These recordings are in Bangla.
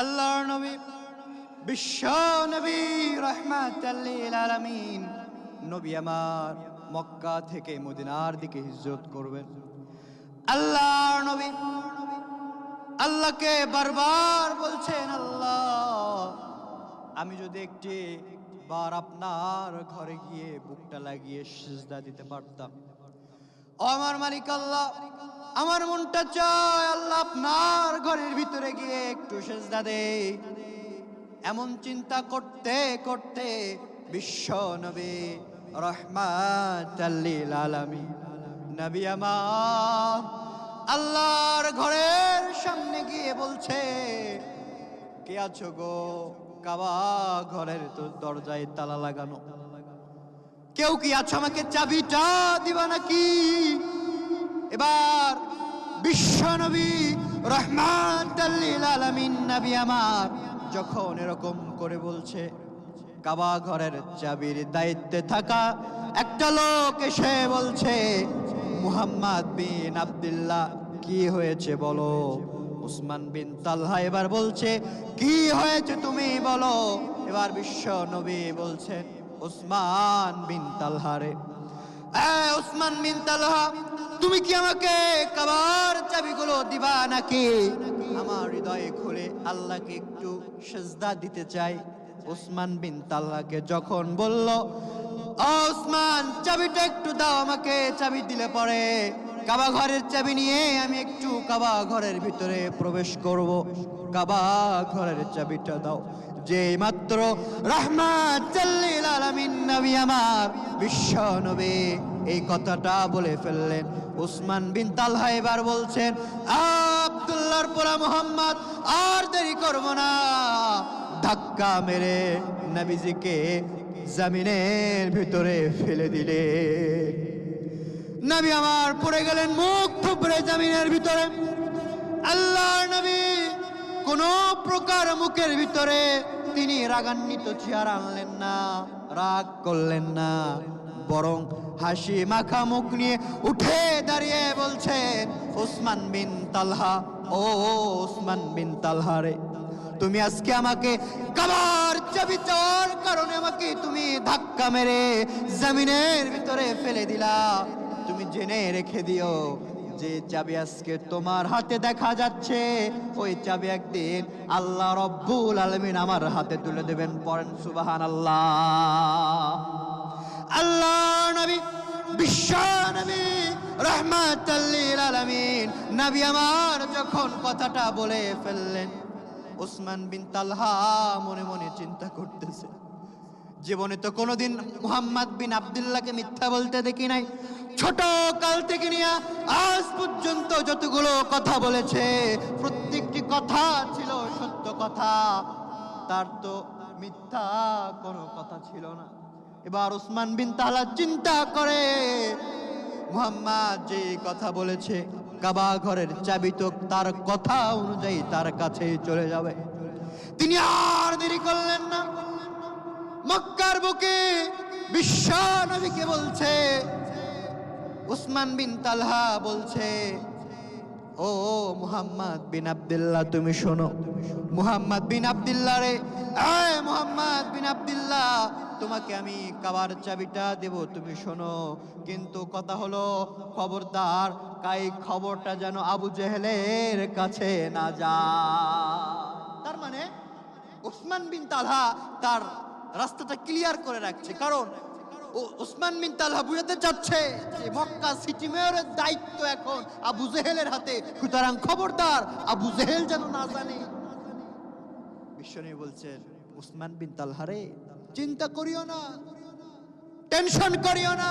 আল্লাহর নবী বিশ্ব নবী রাহমাতাল লিল আলামিন নবী আমার মক্কা থেকে মদিনার দিকে হিজরত করবেন। আল্লাহর নবী আল্লাহকে বারবার বলছেন, আল্লাহ আমি যদি একটি বার আপনার ঘরে গিয়ে বুকটা লাগিয়ে সিজদা দিতে পারতাম। ও আমার মালিক আল্লাহ, আমার মনটা চায় আল্লাহ আপনার ঘরের ভিতরে গিয়ে একটু সিজদা দেই। এমন চিন্তা করতে করতে বিশ্ব নবী রাহমাতাল লিল আলামিন নবী আমার আল্লাহর ঘরের সামনে গিয়ে বলছে, কে আছো গো? কাবা ঘরের তো দরজায় তালা লাগানো, কেউ কি আছো? আমাকে চাবিটা দিবা নাকি? এবার বিশ্ব নবী রাহমাতাল লিল আলামিন নবী আমার যখন এরকম করে বলছে, কাবা ঘরের চাবির দায়িত্বে থাকা একটা লোক এসে বলছে, মুহাম্মদ বিন আব্দুল্লাহ কি হয়েছে বলো। উসমান বিন তালহা এবার বলছে, কি হয়েছে তুমি বলো। এবার বিশ্ব নবী বলছেন, উসমান বিন তালহা রে, উসমান বিন তালহা তুমি কি আমাকে কাবার চাবিগুলো দিবা নাকি? আমার হৃদয়ে খুলে আল্লাহকে একটু সিজদা দিতে চাই। উসমান বিন তালহাকে যখন বলল, উসমান চাবিটা একটু দাও আমাকে, চাবি দিলে পরে কাবা ঘরের চাবি নিয়ে আমি একটু কাবা ঘরের ভিতরে প্রবেশ করব, কাবা ঘরের চাবিটা দাও। যে মাত্র রাহমাতাল লিল আলামিন নবী আমার বিশ্ব নবী এই কথাটা বলে ফেললেন, উসমান বিন তালহা এবার বলছেন, আব্দুল্লাহর পোলা মুহাম্মদ আর দেরি করব না, ধাক্কা মেরে নবীজিকে জমিনের ভিতরে ফেলে দিলে। নবী আমার পড়ে গেলেন মুখ থুবড়ে জমিনের ভিতরে। আল্লাহর নবী কোন প্রকার মুখের ভিতরে তিনি রাগান্বিত চেহারা আনলেন না, রাগ করলেন না, বরং হাসি মাখা মুখ নিয়ে উঠে দাঁড়িয়ে বলছেন, উসমান বিন তালহা, ও উসমান বিন তালহা রে, তুমি আজকে আমাকে কাবার চাবি চাওয়ার কারণে আমাকে তুমি ধাক্কা মেরে জমিনের ভিতরে ফেলে দিলা। তুমি জেনে রেখে দিও, যে চাবি আজকে তোমার হাতে দেখা যাচ্ছে, ওই চাবি একদিন আল্লাহ রব্বুল আলামিন আমার হাতে তুলে দেবেন। পড়েন সুবহানাল্লাহ। আল্লাহ নবী বিশ্ব নবী রাহমাতাল লিল আলামিন নবী আমার যখন কথাটা বলে ফেললেন, উসমান বিন তালহা মনে মনে চিন্তা করতেছে, জীবনে তো কোনোদিন মুহাম্মদ বিন আব্দুল্লাহকে মিথ্যা বলতে দেখি নাই। ছোট কাল থেকে নিয়ে আজ পর্যন্ত যতগুলো কথা বলেছে প্রত্যেকটি কথা ছিল সত্য কথা, তার তো মিথ্যা কোনো কথা ছিল না। এবার উসমান বিন তালহা চিন্তা করে, মুহাম্মদ যে কথা বলেছে কাবা ঘরের চাবি তো তার কথা অনুযায়ী তার কাছেই চলে যাবে। তিনি আর দেরি করলেন না, মক্কার বুকে বিশ্ব নবীকে বলছে, উসমান বিন তালহা বলছে, ও মুহাম্মদ বিন আব্দুল্লাহ তুমি শোনো। মুহাম্মদ বিন আব্দুল্লাহ রে, মুহাম্মদ বিন আব্দুল্লাহ তোমাকে আমি কাবার চাবিটা দেব, তুমি শোনো, কিন্তু কথা হলো খবরদার কাই খবরটা যেন আবু জেহেলের কাছে না যায়। তার মানে উসমান বিন তালহা তার রাস্তাটা ক্লিয়ার করে রাখছে, কারণ উসমান বিন তালহা বুঝাতে চাচ্ছে যে মক্কা সিটি মেয়রের দায়িত্ব এখন আবু জেহেলের হাতে, সুতরাং খবরদার আবু জেহেল যেন না জানে। বিশ্বনবী বলছেন, উসমান বিন তালহা রে, চিন্তা করিও না, টেনশন করিও না,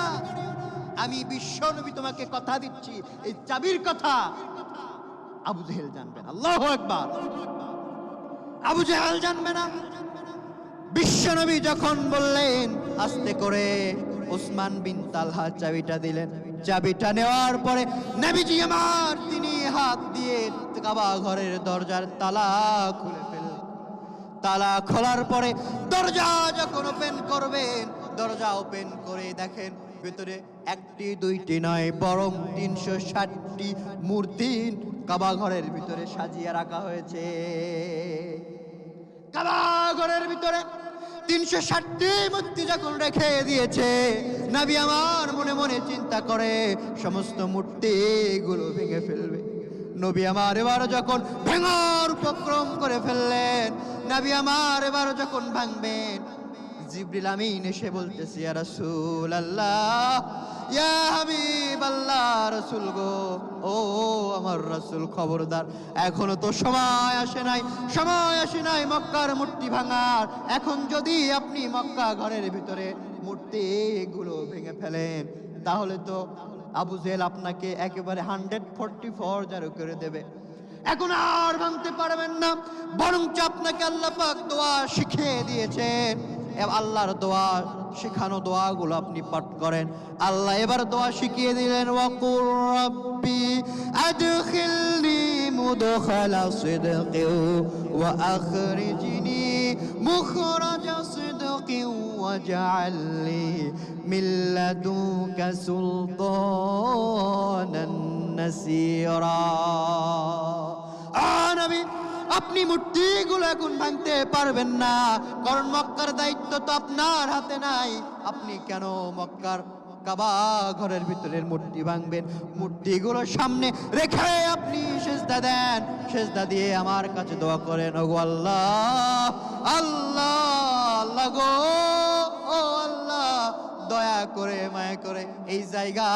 আমি বিশ্বনবী তোমাকে কথা দিচ্ছি, এই চাবির কথা আবু জেহেল জানবে না। আল্লাহু আকবার। আবু জেহেল জানবে না। বিশ্বনবী যখন বললেন, আস্তে করে উসমান বিন তালহা চাবিটা দিলেন। চাবিটা নেওয়ার পরে নবীজি আমার তিনি হাত দিয়ে কাবা ঘরের দরজার তালা খুলে ফেললেন। তালা খোলার পরে দরজা যখন ওপেন করবেন, দরজা ওপেন করে দেখেন ভিতরে একটি দুইটি নয় বরং 360টি মূর্তি কাবা ঘরের ভিতরে সাজিয়ে রাখা হয়েছে। কাবা ঘরের ভিতরে 360টি মূর্তি যখন রেখে দিয়েছে, নবী আমার মনে মনে চিন্তা করে সমস্ত মূর্তিগুলো ভেঙে ফেলবে। নবী আমার এবার যখন ভাঙার উপক্রম করে ফেললেন, নবী আমার এবার যখন ভাঙবেন, জিবরিল আমিন এসে বলতেছে, ইয়া রাসূলুল্লাহ, ইয়া হাবিবাল্লাহ, রাসূল গো, ও আমার রাসূল, খবরদার, এখনো তো সময় আসে নাই মক্কার মূর্তি ভাঙার। এখন যদি আপনি মক্কা ঘরের ভিতরে মূর্তিগুলো ভেঙে ফেলেন, তাহলে তো আবু জেহেল আপনাকে একেবারে 144 জারু করে দেবে। এখন আর ভাঙতে পারবেন না, বরঞ্চ আপনাকে আল্লাহ পাক দোয়া শিখিয়ে দিয়েছেন। আল্লাহর দোয়া শেখানো দোয়াগুলো আপনি পাঠ করেন। আল্লাহ এবার দোয়া শিখিয়ে দিলেন, ওয়াকুর রাব্বি আদখিলনি মুদখালা সিদকিন ওয়া আখরিজনি মুখরাজা সিদকিন ওয়াজআলনি মিন লাদুনকা সুলতানান নাসীরা। নবী, আপনি মূর্তিগুলো এখন ভাঙতে পারবেন না, কারণ মক্কার দায়িত্ব তো আপনার হাতে নাই। আপনি কেন মক্কার কাবা ঘরের ভিতরের মূর্তি ভাঙবেন? মূর্তিগুলো সামনে রেখে আপনি সিজদা দেন, সিজদা দিয়ে আমার কাছে দোয়া করেন, ওগো আল্লাহ, আল্লাহ, আল্লাহ গো, ও আল্লাহ, দয়া করে মায়া করে এই জায়গা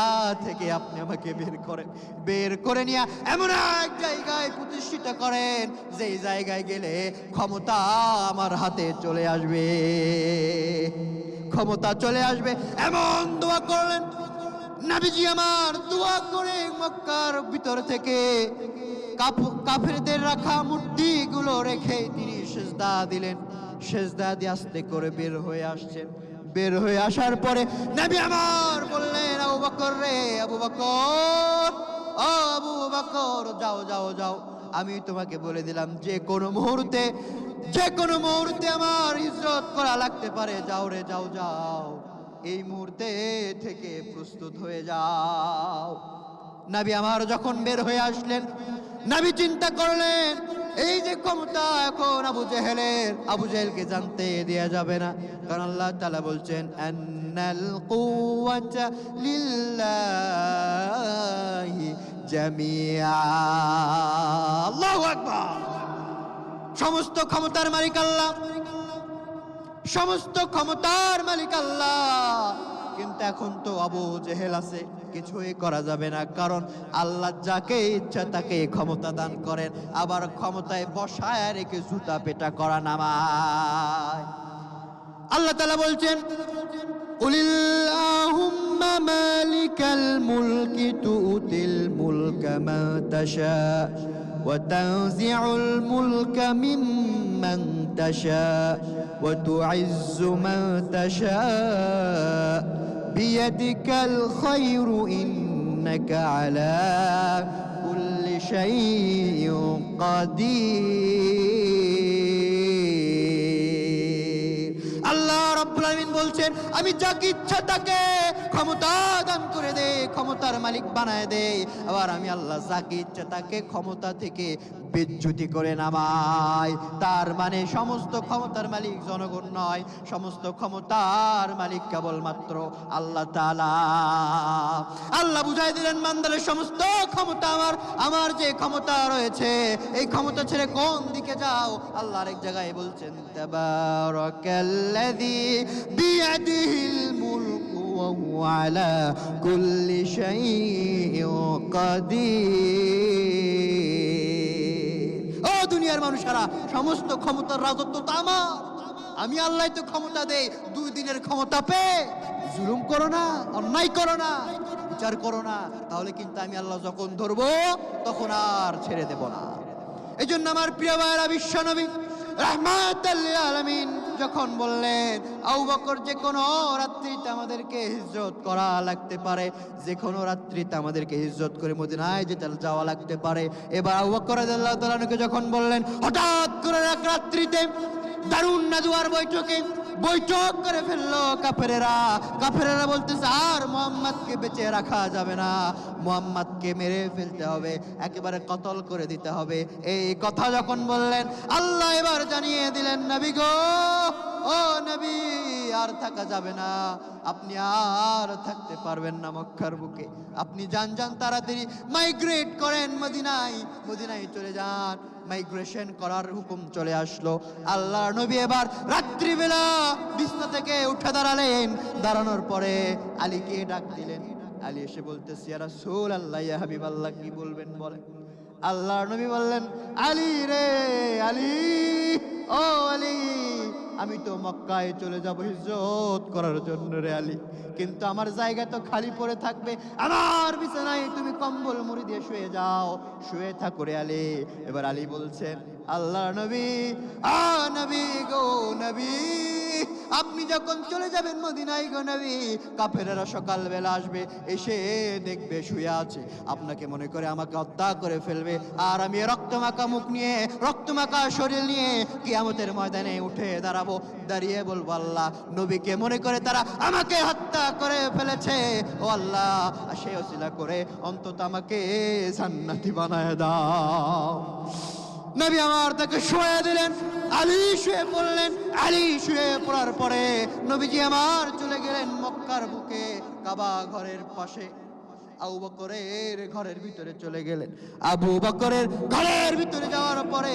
থেকে আপনি আমাকে বের করে নিয়ে এমন এক জায়গায় প্রতিষ্ঠিত করেন, যে জায়গায় গেলে ক্ষমতা আমার হাতে চলে আসবে, ক্ষমতা চলে আসবে, এমন দোয়া করলেন নবীজি আমার। দোয়া করে মক্কার ভিতর থেকে কাফেরদের রাখা মূর্তিগুলো রেখে তিনি সিজদা দিলেন। সিজদা দিয়ে আস্তে করে বের হয়ে আসছেন। বের হয়ে আসার পরে নবী আমার বললেন, আবু বকর রে, আবু বকর, ও আবু বকর, যাও যাও যাও, আমি তোমাকে বলে দিলাম যে কোনো মুহূর্তে আমার ইজ্জত করা লাগতে পারে। যাও রে, যাও যাও, এই মুহূর্তে থেকে প্রস্তুত হয়ে যাও। নবী আমার যখন বের হয়ে আসলেন, নবী চিন্তা করলেন, এই যে ক্ষমতা এখন আবু জেহেলকে জানতে দেয়া যাবে না, কারণ আল্লাহ তাআলা বলছেন, আন্নাল কুওয়াতা লিল্লাহি জামিআ। আল্লাহু আকবার। সমস্ত ক্ষমতার মালিক আল্লাহ, সমস্ত ক্ষমতার মালিক আল্লাহ। কিন্তু এখন তো আবু জেহেল আছে, কিছুই করা যাবে না, কারণ আল্লাহ যাকে ইচ্ছা তাকে ক্ষমতা দান করেন, আবার ক্ষমতায় বসায় রেখে জুতা পেটা করা নামায়। আল্লাহ তাআলা বলছেন, কুলিল্লাহুম্মা মালিকাল মুলকি তুতিল মুলকা মা তাশা ওয়া তানজিউল মুলকা মিম্মান তাশা ওয়া তুইজ্জু মান তাশা বিয়াদিকাল খায়রু ইন্নাকা আলা কুল্লি শাইইন কাদির। আল্লাহ রাব্বুল আলামিন বলছেন, আমি যাকে ইচ্ছা তাকে ক্ষমতা দান করে দেই, ক্ষমতার মালিক বানায় দেই, আবার আমি আল্লাহ যাকে ইচ্ছা তাকে ক্ষমতা থেকে বিচ্যুতি করে নামাই। তার মানে সমস্ত ক্ষমতার মালিক জনগণ নয়, সমস্ত ক্ষমতার মালিক কেবলমাত্র আল্লাহ তাআলা। আল্লাহ বুঝাই দিলেন, বান্দারের সমস্ত ক্ষমতা আমার যে ক্ষমতা রয়েছে, এই ক্ষমতা ছেড়ে কোন দিকে যাও? আল্লাহ আরেক জায়গায় বলছেন, তাবারাকাল্লাযী বিয়াদিহিল মুলকু ওয়া হুয়া আলা কুল্লি শাইইন কাদির। ও দুনিয়ার মানুষেরা, সমস্ত ক্ষমতার রাজত্ব তো আমার, আমি আল্লাহ তো ক্ষমতা দেই। 2 দিনের ক্ষমতা পেয়ে জুলুম করো না, অন্যায় করো না, বিচার করো না, তাহলে কিন্তু আমি আল্লাহ যখন ধরবো তখন আর ছেড়ে দেব না। এই জন্য আমার প্রিয় ভাইয়েরা, বিশ্বনবী রাহমাতাল লিল আলামিন যখন বললেন, আবু বকর, যে কোনো রাত্রিতে আমাদেরকে হিজরত করা লাগতে পারে, যে কোনো রাত্রিতে আমাদেরকে হিজরত করে মদিনায় যাওয়া লাগতে পারে। এবার আবু বকর রাদিয়াল্লাহু তাআলা আনহু যখন বললেন, হঠাৎ করে এক রাত্রিতে দারুন নাদুয়ার বৈঠকে বৈঠক করে ফেললো কাফেরেরা বলতেছে আর মুহাম্মদকে বেঁচে রাখা যাবে না, মুহাম্মদকে মেরে ফেলতে হবে, একেবারে কতল করে দিতে হবে। এই কথা যখন বললেন, আল্লাহ এবার জানিয়ে দিলেন, নবী গো, ও নবী, আর থাকা যাবে না, আপনি আর থাকতে পারবেন না মক্কার বুকে। আপনি যান তাড়াতাড়ি মাইগ্রেট করেন মদিনায় চলে যান। মাইগ্রেশন করার হুকুম চলে আসলো। আল্লাহর নবী এবার রাত্রিবেলা বিছনা থেকে উঠে দাঁড়ালেন। দাঁড়ানোর পরে আলীকে ডাক দিলেন। আলী এসে বলতেছে, ইয়া রাসূলুল্লাহ, ইয়া হাবিবাল্লাহ, কি বলবেন বলেন। আল্লাহর নবী বললেন, আলী রে, আলী, ও আলী, আমি তো মক্কায় চলে যাব হিজরত করার জন্য রে আলী, কিন্তু আমার জায়গা তো খালি পড়ে থাকবে, আমার বিছানায় তুমি কম্বল মুড়ি দিয়ে শুয়ে যাও, শুয়ে থাকো রে আলী। এবার আলী বলছেন, আল্লাহর নবী, নবী গো নবী, আপনি যখন চলে যাবেন মদিনায় গো নবী, কাফেরেরা সকালবেলা আসবে, এসে দেখবে শুয়ে আছে, আপনাকে মনে করে আমাকে হত্যা করে ফেলবে, আর আমি রক্তমাখা মুখ নিয়ে, রক্তমাখা শরীর নিয়ে কিয়ামতের ময়দানে উঠে দাঁড়াবো, দাঁড়িয়ে বলবো, আল্লাহ, নবীকে মনে করে তারা আমাকে হত্যা করে ফেলেছে, ও আল্লাহ, সে ওসিলা করে অন্তত আমাকে জান্নাতি বানায় দাও। নবী আমার তাকে শুয়ে দিলেন, আলী শুয়ে পড়লেন। আলী শুয়ে পড়ার পরে নবীজি আমার চলে গেলেন মক্কার বুকে, কাবা ঘরের পাশে আবু বকরের ঘরের ভিতরে চলে গেলেন। আবু বকরের ঘরের ভিতরে যাওয়ার পরে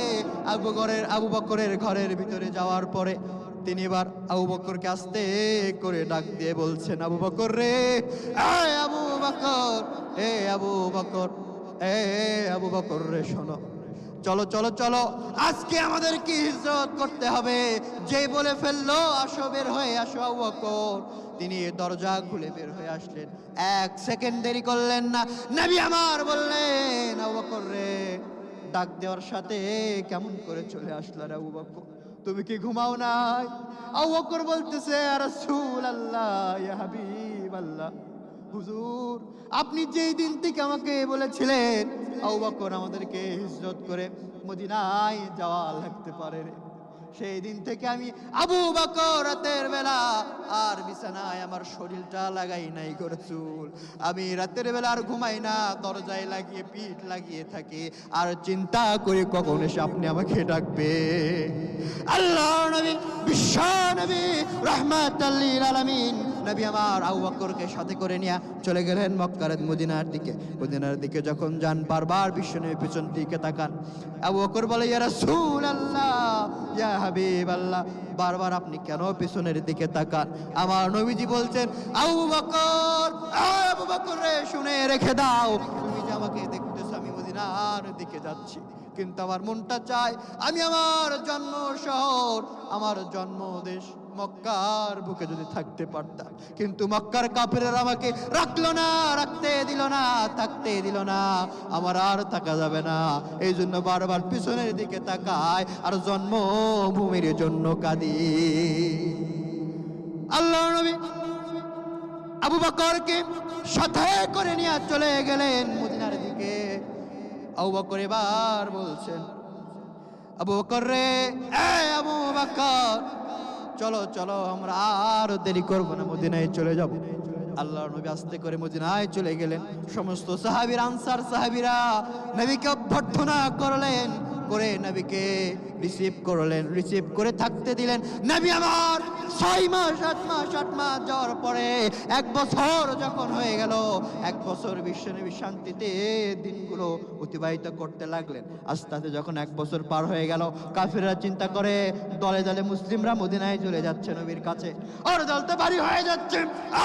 আবু বকরের ঘরের ভিতরে যাওয়ার পরে তিনি এবার আবু বকরকে আস্তে করে ডাক দিয়ে বলছেন, আবু বকর রে, আবু বকর, আবু বকর, আবু বকর রে, শোনো, চলো চলো চলো, আজকে আমাদেরকে হিজরত করতে হবে। যে বলে ফেললো, আসো, বের হয়ে আসো আবু বকর। তিনি দরজা খুলে বের হয়ে আসলেন, এক সেকেন্ড দেরি করলেন না। নবী আমার বললেন, আবু বকর রে, ডাক দেওয়ার সাথে কেমন করে চলে আসলো রে আবু বকর, তুমি কি ঘুমাও নাই? আবু বকর বলতেছে, ইয়া রাসূলুল্লাহ, ইয়া হাবিবাল্লাহ, হুজুর, আপনি যেই দিন থেকে আমাকে বলেছিলেন আবু বকর আমাদেরকে হিজরত করে মদিনায় যাওয়া লাগতে পারে, সেই দিন থেকে আমি আবু বকর রাতের বেলা আর বিছানায় আমার শরীরটা লাগাই নাই গো রাসূল, আমি রাতের বেলা আর ঘুমাই না, দরজায় লাগিয়ে পিঠ লাগিয়ে থাকি, আর চিন্তা করি কখন এসে আপনি আমাকে ডাকবে। আল্লাহর নবী, বিশ্ব নবী, রাহমাতাল লিল আলামিন, নবী আমার আবু বকরকে সাথে করে নিয়ে চলে গেলেন মক্কার মদিনার দিকে। মদিনার দিকে যখন যান, বারবার বিশ্বনবী পিছন দিকে তাকান। আবু বকর বলে, ইয়া রাসূলুল্লাহ, ইয়া হাবিবাল্লাহ, বারবার আপনি কেন পিছনের দিকে তাকান? আমার নবীজি বলছেন, আবু বকর রে, শুনে রেখে দাও, তুমি যে আমাকে দেখতেছো আমি মদিনার দিকে যাচ্ছি, কিন্তু আমার মনটা চায় আমি আমার জন্ম শহর, আমার জন্ম দেশ মক্কার বুকে যদি থাকতে পারতাম, কিন্তু মক্কার কাফেররা আমাকে রাখলো না, রাখতে দিল না, থাকতে দিল না, আমার আর থাকা যাবে না, এই জন্য বারবার পিছনের দিকে তাকায় আর জন্মভূমির জন্য কাঁদি। আল্লাহর নবী আবু বকরকে সাথে করে নিয়ে চলে গেলেন মদিনার দিকে। আবু বকর এবার বলছেন, আবু বকর রে, আবু বকর, চলো চলো, আমরা আর দেরি করবো না, মদিনায় চলে যাব। আল্লাহর নবী আস্তে করে মদিনায় চলে গেলেন। সমস্ত সাহাবীরা, আনসার সাহাবীরা নবীকে অভ্যর্থনা করলেন, করে নবীকে রিসিভ করলেন, রিসিভ করে থাকতে দিলেন। নবী আমার 6 মাস 8 মাস যাওয়ার পরে 1 বছর যখন হয়ে গেল, 1 বছর বিশ্বনবী শান্তিতে দিনগুলো অতিবাহিত করতে লাগলেন। আস্তে আস্তে যখন 1 বছর পার হয়ে গেল, কাফিররা চিন্তা করে দলে দলে মুসলিমরা মদিনায় চলে যাচ্ছে নবীর কাছে, আর দল তো বাড়ি হয়ে যাচ্ছে,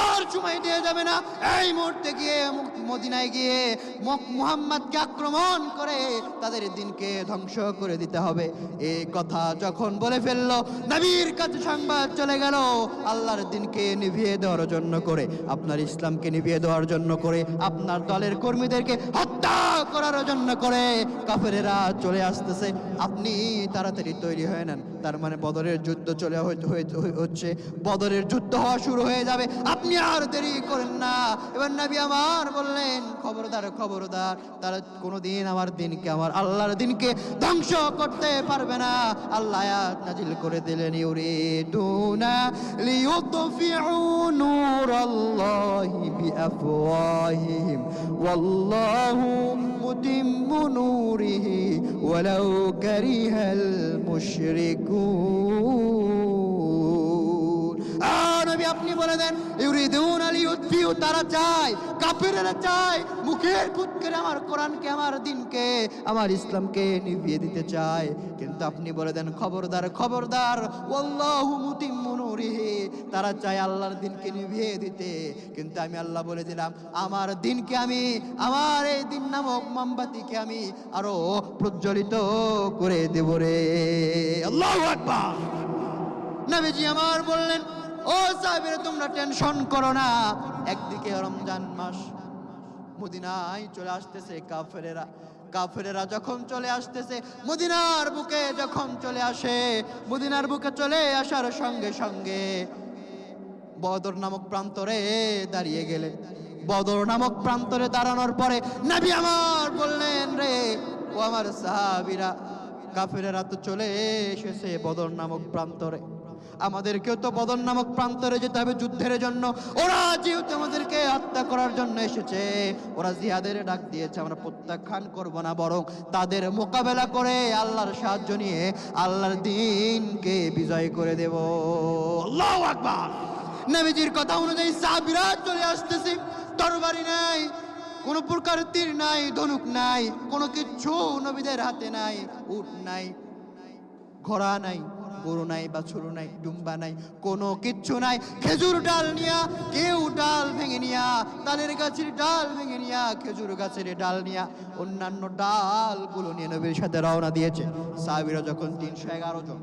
আর সময় দিয়ে যাবে না, এই মুহূর্তে গিয়ে মদিনায় গিয়ে মুহাম্মদকে আক্রমণ করে তাদের দিনকে ধ্বংস করে দিতে হবে। এই কথা যখন বলে ফেললো, নবীর কাছে সংবাদ চলে গেল, আল্লাহর দিনকে নিভিয়ে দেওয়ার জন্য করে, আপনার ইসলামকে নিভিয়ে দেওয়ার জন্য করে, আপনার দলের কর্মীদেরকে হত্যা করার জন্য করে কাফেরেরা চলে আসতেছে, আপনি তাড়াতাড়ি তৈরি হয়ে নেন। তার মানে বদরের যুদ্ধ চলে হচ্ছে, বদরের যুদ্ধ হওয়া শুরু হয়ে যাবে, আপনি আর দেরি করেন না। এবার নবী আমার বললেন, খবরদার খবরদার, তারা কোনোদিন আমার দিনকে, আমার আল্লাহর দিনকে ধ্বংস করতে পারবে না। আল্লাহ আয়াত নাজিল করে দিলেন, ইউরিদুনা লিইউতফিউ নূরাল্লাহি বিআফওয়াহিহিম ওয়াল্লাহু মুতিম্মু নূরিহি ওয়ালাউ কারিহাল মুশরিকুন। নবী আপনি বলে দেন, ইউরিদুনা লিইউতফিউ, তারা চায়, কাফেররা চায়, মুখের খুদ করে আমার কোরআনকে, আমার দিনকে, আমার ইসলামকে নিভিয়ে দিতে চায়। কিন্তু আপনি বলে দেন, খবরদার খবরদার, ওয়াল্লাহু মুতিম্মু নূরিহি, তারা চায় আল্লাহর দিনকে নিভিয়ে দিতে, কিন্তু আমি আল্লাহ বলে দিলাম, আমার দিনকে আমি, আমার এই দিন নামক মোমবাতিকে আমি আরো প্রজ্বলিত করে দেব রে। আল্লাহু আকবার। নবীজি আমার বললেন, ও সাহাবীরা তোমরা টেনশন করো না, একদিকে রমজান মাস, মদিনায় চলে আসতেছে কাফেরেরা যখন চলে আসতেছে, মদিনার বুকে যখন চলে আসে, মদিনার বুকে চলে আসার সঙ্গে সঙ্গে বদর নামক প্রান্তরে দাঁড়িয়ে গেলেন। বদর নামক প্রান্তরে দাঁড়ানোর পরে নবী আমার বললেন, রে ও আমার সাহাবীরা, কাফেরেরা তো চলে এসেছে বদর নামক প্রান্তরে, আমাদেরকেও তো বদর নামক প্রান্তরে যেতে হবে যুদ্ধের জন্য। ওরা যেহেতু আমাদেরকে হত্যা করার জন্য এসেছে, ওরা জিহাদের ডাক দিয়েছে, আমরা প্রত্যাখ্যান করব না, বরং তাদের মোকাবেলা করে আল্লাহর সাহায্য নিয়ে আল্লাহর দ্বীনকে বিজয় করে দেব। আল্লাহু আকবার। নবীজির কথা অনুযায়ী সাহাবীরা চলে আসতেছে, তরবারি নাই, কোন প্রকার তীর নাই, ধনুক নাই, কোনো কিচ্ছু নবীদের হাতে নাই, উট নাই, ঘোড়া নাই, গরু নাই, বাছুর নাই, ডুম্বা নাই, কোনো কিচ্ছু নাই। খেজুর ডাল নিয়া, কেউ ডাল ভেঙে নিয়া, তালের গাছের ডাল ভেঙে নিয়া, খেজুর গাছের ডাল নিয়া, অন্যান্য ডালগুলো নিয়ে নবীর সাথে রওনা দিয়েছে। সাহাবীরা যখন 311 জন,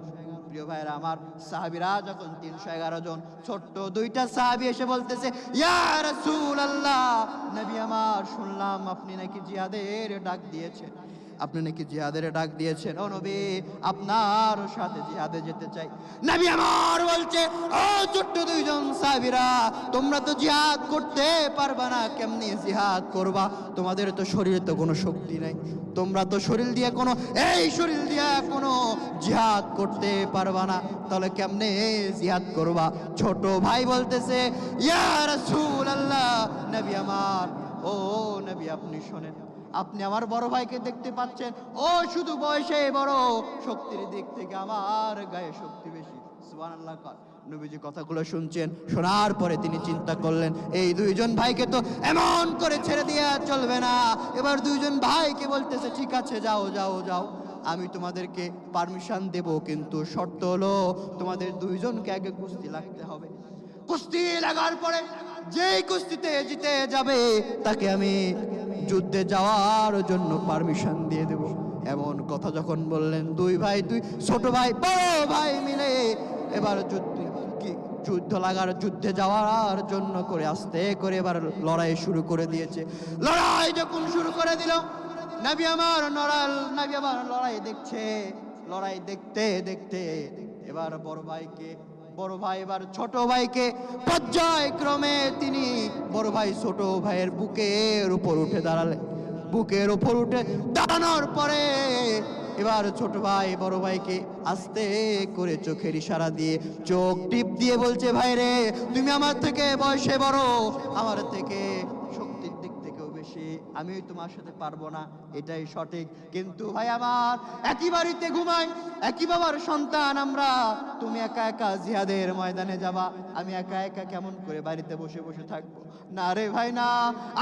প্রিয় ভাইরা আমার, সাহাবীরা যখন 311 জন, ছোট্ট দুইটা সাহাবী এসে বলতেছে, ইয়া রাসূলুল্লাহ, নবী আমার শুনলাম আপনি নাকি জিহাদের ডাক দিয়েছেন, আপনি নাকি জিহাদের ডাক দিয়েছেন, ও নবী আপনার সাথে জিহাদে যেতে চাই। নবী আমার বলছে, ও ছোট্ট দুইজন সাহাবীরা, তোমরা তো জিহাদ করতে পারবা না, কেমনে জিহাদ করবা? তোমাদের তো শরীরে তো কোনো শক্তি নাই, তোমরা তো শরীর দিয়ে কোনো, এই শরীর দিয়ে কোনো জিহাদ করতে পারবা না, তাহলে কেমনে জিহাদ করবা? ছোট ভাই বলতেছে, ইয়া রাসূলুল্লাহ, নবী আমার, ও নবী আপনি শোনেন, আপনি আমার বড় ভাইকে দেখতে পাচ্ছেন, ও শুধু বয়সে বড়, শক্তির দিক থেকে আমার গায়ে শক্তি বেশি। সুবহানাল্লাহ। নবীজি কথাগুলো শুনছেন, শোনার পরে তিনি চিন্তা করলেন, এই দুইজন ভাইকে তো এমন করে ছেড়ে দেওয়া চলবে না। এবার দুইজন ভাইকে বলতেছে, ঠিক আছে যাও যাও যাও, আমি তোমাদেরকে পারমিশন দেব, কিন্তু শর্ত হলো তোমাদের দুইজনকে আগে কুস্তি লাগতে হবে। কুস্তি লাগার পরে যেই কুস্তিতে জিতে যাবে তাকে আমি যুদ্ধে যাওয়ার জন্য পারমিশন দিয়ে দেব। এমন কথা যখন বললেন, দুই ভাই, দুই ছোট ভাই, বড় ভাই মিলে এবার যুদ্ধে যাওয়ার জন্য করে আস্তে করে এবার লড়াই শুরু করে দিয়েছে। লড়াই যখন শুরু করে দিল, নবী আমার লড়াই দেখছে। লড়াই দেখতে দেখতে এবার বড় ভাই এবার ছোট ভাইকে পর্যায়ক্রমে তিনি, বড় ভাই ছোট ভাইয়ের বুকের উপর উঠে দাঁড়ালেন। বুকের উপর উঠে দাঁড়ানোর পরে এবার ছোট ভাই বড় ভাইকে আস্তে করে চোখের ইশারা দিয়ে, চোখ টিপ দিয়ে বলছে, ভাই রে, তুমি আমার থেকে বয়সে বড়, আমার থেকে শক্তির দিক থেকেও বেশি, আমি তোমার সাথে পারবো না, এটাই সঠিক। কিন্তু ভাই আমার, একই বাড়িতে ঘুমাই, একই বাবার সন্তান আমরা, তুমি একা একা জিহাদের ময়দানে যাবা, আমি একা একা কেমন করে বাড়িতে বসে বসে থাকবো? না রে ভাই না,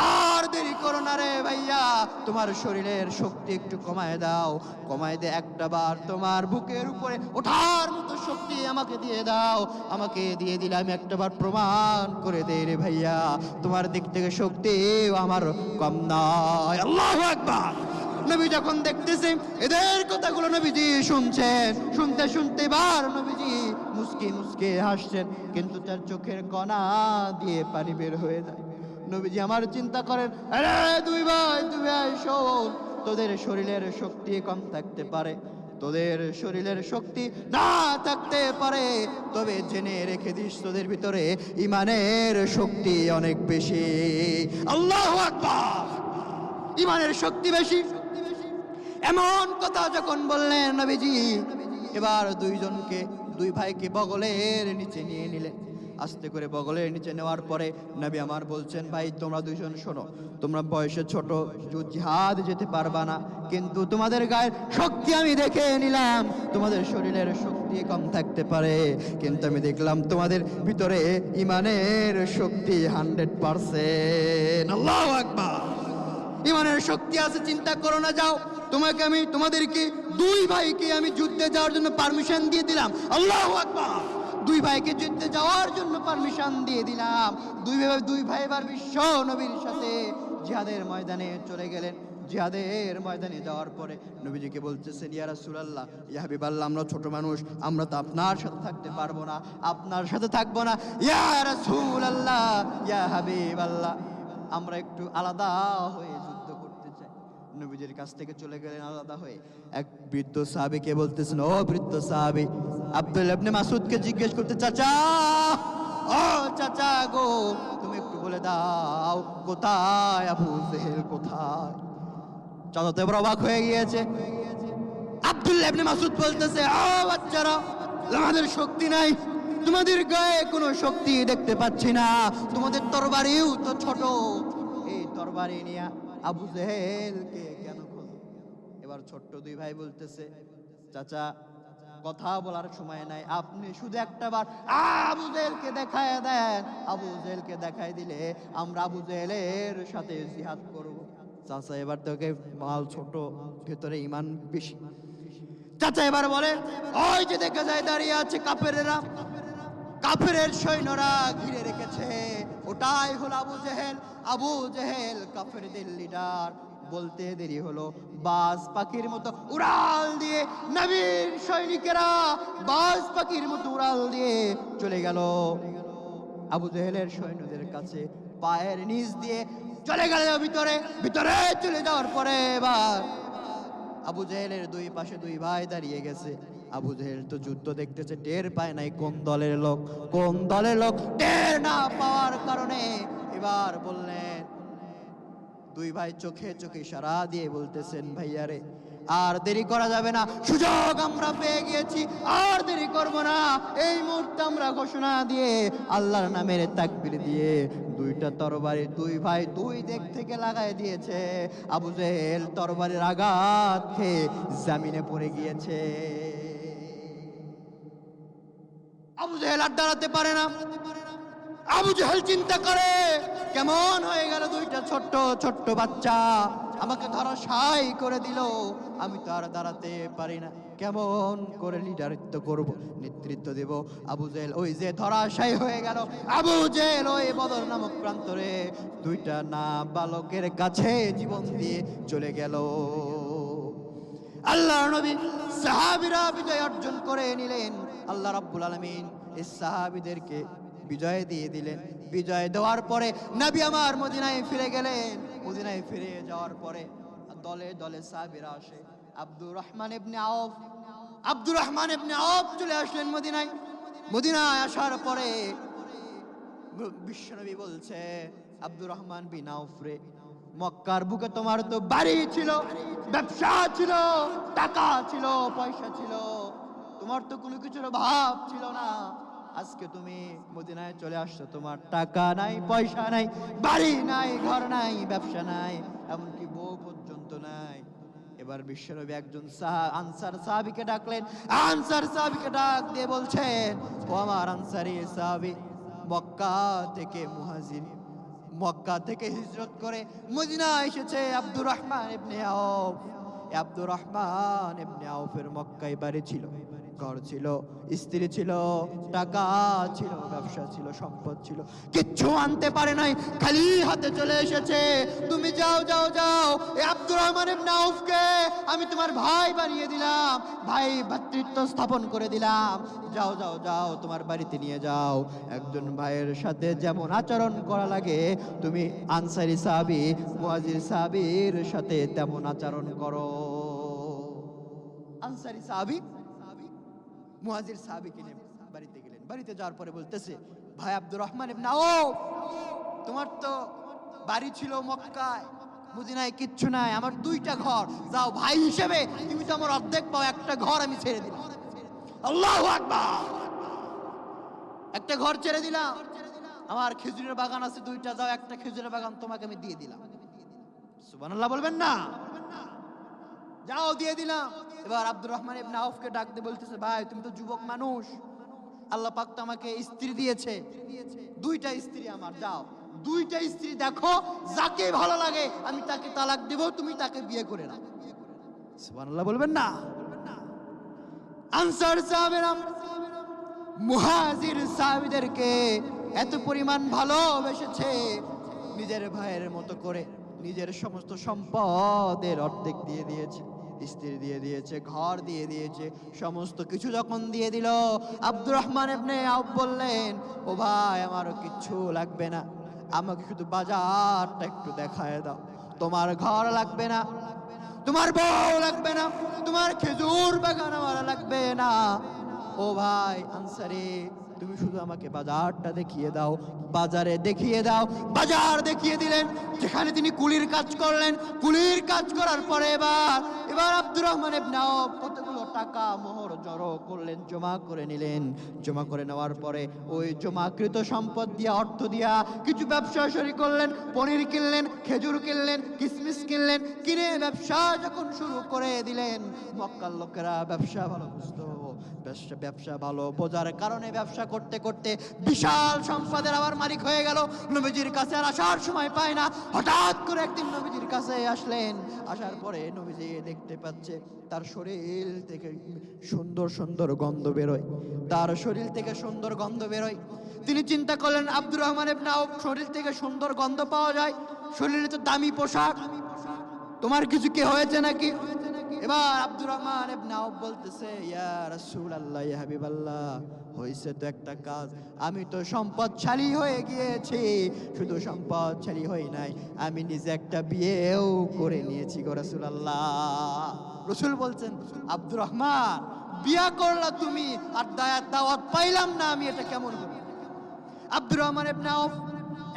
আর দেরি করো না রে ভাইয়া, তোমার শরীরের শক্তি একটু কমায় দাও, কমায় দে, একটা বার তোমার বুকের উপরে ওঠার মতো শক্তি আমাকে দিয়ে দাও, আমাকে দিয়ে দিলে আমি একটা বার প্রমাণ করে দেই রে ভাইয়া, তোমার দিক থেকে শক্তি আমার কম নয়। আল্লাহু আকবার। নবী যখন দেখতেছে এদের কথাগুলো নবীজি শুনছেন, শুনতে শুনতে এবার নবীজি মুস্কি মুস্কি হাসছেন, কিন্তু তার চোখের কণা দিয়ে পানি বের হয়ে যায়। নবীজি আমার চিন্তা করেন, আরে দুই ভাই শোন, তোদের শরীরের শক্তি কম থাকতে পারে, তোদের শরীরের শক্তি না থাকতে পারে, তবে জেনে রেখে দিস তোদের ভিতরে ইমানের শক্তি অনেক বেশি। আল্লাহু আকবার। ইমানের শক্তি বেশি। এমন কথা যখন বললেন নবীজি, এবার দুই ভাইকে বগলের নিচে নিয়ে নিলেন। আস্তে করে বগলের নিচে নেওয়ার পরে নবী আমার বলছেন, ভাই তোমরা দুইজন শোনো, তোমরা বয়সে ছোট, জিহাদ যেতে পারবা না, কিন্তু তোমাদের গায়ের শক্তি আমি দেখে নিলাম। তোমাদের শরীরের শক্তি কম থাকতে পারে, কিন্তু আমি দেখলাম তোমাদের ভিতরে ইমানের শক্তি 100%। আল্লাহু আকবার। ইমানের শক্তি আছে, চিন্তা করো না। যাও, তোমাদেরকে দুই ভাইকে আমি যুদ্ধে যাওয়ার জন্য পারমিশন দিয়ে দিলাম। আল্লাহু আকবার। দুই ভাইকে যুদ্ধে যাওয়ার জন্য পারমিশন দিয়ে দিলাম। দুই ভাই এবার বিশ্ব নবীর সাথে জিহাদের ময়দানে চলে গেলেন। জিহাদের ময়দানে যাওয়ার পরে নবীজিকে বলতেছেন, ইয়া রাসূলুল্লাহ, ইয়া হাবিবাল্লাহ, আমরা ছোট মানুষ, আমরা তো আপনার সাথে থাকতে পারবো না, আপনার সাথে থাকবো না। ইয়া রাসূলুল্লাহ, ইয়া হাবিবাল্লাহ, আমরা একটু আলাদা হয়ে যুদ্ধ করতে চাই। নবীজির কাছ থেকে চলে গেলেন আলাদা হয়ে। এক বৃদ্ধ সাহাবীকে বলতেছেন, ও বৃদ্ধ সাহাবী, আব্দুল্লাহ ইবনে মাসউদকে জিজ্ঞেস করতে, চাচা, ও চাচা গো, তুমি একটু বলে দাও কোথায় আবু জেহেল, কোথায়? চাচা তো এবার অবাক হয়ে গিয়েছে। আব্দুল্লাহ ইবনে মাসউদ বলতেছে, ও বাচ্চারা, আমাদের শক্তি নাই, তোমাদের গায়ে কোনো শক্তি দেখতে পাচ্ছি না, তোমাদের তরবারিও তো ছোট, এই তরবারি নিয়ে আবু জেহেলকে কেন খোঁজো? এবার ছোট্ট দুই ভাই বলতেছে, চাচা কথা বলার সময় নাই, আপনি শুধু একটা বার আবু জেহেলকে দেখায় দেন, আবু জেহেলকে দেখায় দিলে আমরা আবু জেহেলের সাথে জিহাদ করব। চাচা এবার তোকে মাল ছোট, ভেতরে ইমান বেশি। চাচা এবার বলে, ওই যে দেখা যায় দাঁড়িয়ে আছে কাফেরেরা, কাফেরের সৈন্যরা ঘিরে রেখেছে, ওটাই হলো আবু জেহেল। আবু জেহেল কাফেরদের লিডার। বলতে দেরি হলো, বাজ পাখির মতো উড়াল দিয়ে নবীর সৈনিকেরা বাজ পাখির মতো উড়াল দিয়ে চলে গেল আবু জেহেলের সৈন্যদের কাছে, পায়ের নিচ দিয়ে চলে গেল ভিতরে। ভিতরে চলে যাওয়ার পরে এবার আবু জেহেলের দুই পাশে দুই ভাই দাঁড়িয়ে গেছে। আবু জেহেল তো যুদ্ধ দেখতেছে, টের পায় নাই কোন দলের লোক কোন দলের লোক। টের না পাওয়ার কারণে এবার বললেন, দুই ভাই চোখে চোখে ইশারা দিয়ে বলতেছেন, ভাইয়ারে আর দেরি করা যাবে না, সুযোগ আমরা পেয়ে গিয়েছি, আর দেরি করব না। এই মুহূর্তে আমরা ঘোষণা দিয়ে আল্লাহর নামের তাকবীর দিয়ে দুইটা তরবারি দুই ভাই দুই দিক থেকে লাগাই দিয়েছে। আবু জেহেল তরবারির আঘাত খেয়ে জমিনে পড়ে গিয়েছে। আবু জেহেল আর দাঁড়াতে পারে না। আবু জেহেল চিন্তা করে, কেমন হয়ে গেল, দুইটা ছোট্ট ছোট্ট বাচ্চা আমাকে ধরাশায়ী করে দিল, আমি তো আর দাঁড়াতে পারি না, কেমন করে লিডারিত্ব করব, নেতৃত্ব দেব। আবু জেহেল ওই যে ধরাশায়ী হয়ে গেল। আবু জেহেল ওই বদর নামক প্রান্তরে দুইটা নাবালকের কাছে জীবন দিয়ে চলে গেল। আল্লাহর নবী সাহাবীরা বিজয় অর্জন করে নিলেন। আল্লাহ রাব্বুল আলামিন এই সাহাবীদেরকে বিজয় দিয়ে দিলেন। বিজয় দেওয়ার পরে নবী আমার মদিনায় ফিরে গেলেন। মদিনায় ফিরে যাওয়ার পরে দলে দলে সাহাবীরা আসে। আব্দুর রহমান ইবনে আওফ চলে আসলেন মদিনায়। মদিনায় আসার পরে বিশ্বনবী বলছে, আব্দুর রহমান বিন আওফ রে, মক্কার বুকে তোমার তো বাড়ি ছিল, ব্যবসা ছিল, টাকা ছিল, পয়সা ছিল, তোমার তো কোনো কিছুর অভাব ছিল না। আজকে তুমি মদিনায় চলে আসছো, তোমার টাকা নাই, পয়সা নাই, বাড়ি নাই, ঘর নাই, ব্যবসা নাই, এমনকি বউ পর্যন্ত নাই। এবার বিশ্বনবী একজন আনসার সাহাবীকে ডাকলেন। আনসার সাহাবীকে ডাক দিয়ে বলছেন, ও আমার আনসারী সাহাবী, মক্কা থেকে হিজরত করে মদিনা এসেছে আব্দুর রহমান ইবনে আওফ। আব্দুর রহমান ইবনে আওফের মক্কায় বাড়ি ছিল, ঘর ছিল, স্ত্রী ছিল, টাকা ছিল, ব্যবসা ছিল, সম্পদ ছিল, কিচ্ছু আনতে পারে নাই, খালি হাতে চলে এসেছে। তুমি যাও যাও যাও, এই আব্দুর রহমান ইবনে আওফকে আমি তোমার ভাই বানিয়ে দিলাম, ভাই ভ্রাতৃত্ব স্থাপন করে দিলাম, যাও যাও যাও তোমার বাড়িতে নিয়ে যাও। একজন ভাইয়ের সাথে যেমন আচরণ করা লাগে তুমি আনসারী সাহাবী মুহাজির সাহাবীর সাথে তেমন আচরণ করো। আনসারী সাহাবী মুহাজির সাহাবীকে নিয়ে বাড়িতে গেলেন। বাড়িতে যাওয়ার পরে বলতেছে, ভাই আব্দুর রহমান ইবনে আউফ, তোমার তো বাড়ি ছিল মক্কায়, মদিনায় কিচ্ছু নাই, আমার 2টা ঘর, যাও ভাই হিসেবে তুমি তো আমার অর্ধেক পাও, একটা ঘর আমি ছেড়ে দিলাম। আল্লাহু আকবার। একটা ঘর ছেড়ে দিলাম, আমার খেজুরের বাগান আছে 2টা, যাও একটা খেজুরের বাগান তোমাকে আমি দিয়ে দিলাম। সুবহানাল্লাহ বলবেন না? যাও দিয়ে দিলাম। এবার আব্দুর রহমান ইবনে আউফকে ডাক দিয়ে বলতেছে, ভাই তুমি তো যুবক মানুষ, আল্লাহ পাক তো আমাকে স্ত্রী দিয়েছে, 2টা স্ত্রী আমার, যাও 2টা স্ত্রী দেখো, যাকে ভালো লাগে আমি তাকে তালাক দেব, তুমি তাকে বিয়ে করে নাও। সুবহানাল্লাহ বলবেন না? আনসার সাহাবীরা মুহাজির সাহাবীদেরকে এত পরিমাণ ভালোবেসেছে, নিজের ভাইয়ের মতো করে নিজের সমস্ত সম্পদের অর্ধেক দিয়ে দিয়েছে, স্ত্রী দিয়ে দিয়েছে, ঘর দিয়ে দিয়েছে, সমস্ত কিছু যখন দিয়ে দিল, আব্দুর রহমান ইবনে আউফ বললেন, ও ভাই আমারও কিচ্ছু লাগবে না, আমাকে শুধু বাজারটা একটু দেখায় দাও, তোমার ঘর লাগবে না, তোমার বউ লাগবে না, তোমার খেজুর বাগান আমার লাগবে না, ও ভাই আনসারী তুমি শুধু আমাকে বাজারটা দেখিয়ে দাও। বাজারে দেখিয়ে দাও, বাজার দেখিয়ে দিলেন, যেখানে তিনি কুলির কাজ করলেন। কুলির কাজ করার পরে এবার আব্দুর রহমান ইবনে আউফ কতগুলো টাকা মোহর জড়ো করলেন, জমা করে নিলেন। জমা করে নেওয়ার পরে ওই জমাকৃত সম্পদ দিয়া, অর্থ দিয়া কিছু ব্যবসা শুরু করলেন। পনির কিনলেন, খেজুর কিনলেন, কিশমিশ কিনলেন, কিনে ব্যবসা যখন শুরু করে দিলেন, মক্কার লোকেরা ব্যবসা ভালো বুঝতো, ব্যবসা ভালো বোঝার কারণে ব্যবসা করতে করতে বিশাল সম্পদের আবার মালিক হয়ে গেল। নবীজির কাছে আর আসার সময় পায় না। হঠাৎ করে একদিন নবীজির কাছে আসলেন। আসার পরে নবীজি দেখতে পাচ্ছে তার শরীর থেকে সুন্দর সুন্দর গন্ধ বেরোয়, তার শরীর থেকে সুন্দর গন্ধ বেরোয়। তিনি চিন্তা করলেন, আব্দুর রহমান ইবনে আউফ, শরীর থেকে সুন্দর গন্ধ পাওয়া যায়, শরীরে তো দামি পোশাক, তোমার কিছু কি হয়েছে নাকি? এবার আব্দুর রহমান ইবনে আউফ বলতেছে, ইয়া রাসূলুল্লাহ, ইয়া হাবিবাল্লাহ, হইছে তো একটা কাজ, আমি তো সম্পদশালী হয়ে গিয়েছি, শুধু সম্পদশালী হই নাই, আমি নিজে একটা বিয়েও করে নিয়েছি গো রাসূলুল্লাহ। রাসূল বলছেন, আব্দুর রহমান বিয়া করলা তুমি, আর দাওয়াত পাইলাম না আমি, এটা কেমন হলো? আব্দুর রহমান ইবনে আউফ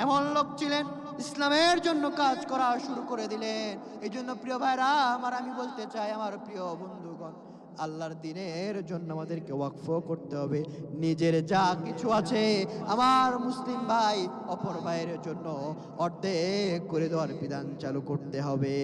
এমন লোক ছিলেন, ইসলামের জন্য কাজ করা শুরু করে দিলেন। এই জন্য প্রিয় ভাইরা আমার, আমি বলতে চাই আমার প্রিয় বন্ধুগণ, আল্লাহর দ্বীনের জন্য আমাদেরকে ওয়াকফ করতে হবে। নিজের যা কিছু আছে আমার মুসলিম ভাই অপর ভাইয়ের জন্য অর্ধেক করে দেওয়ার বিধান চালু করতে হবে।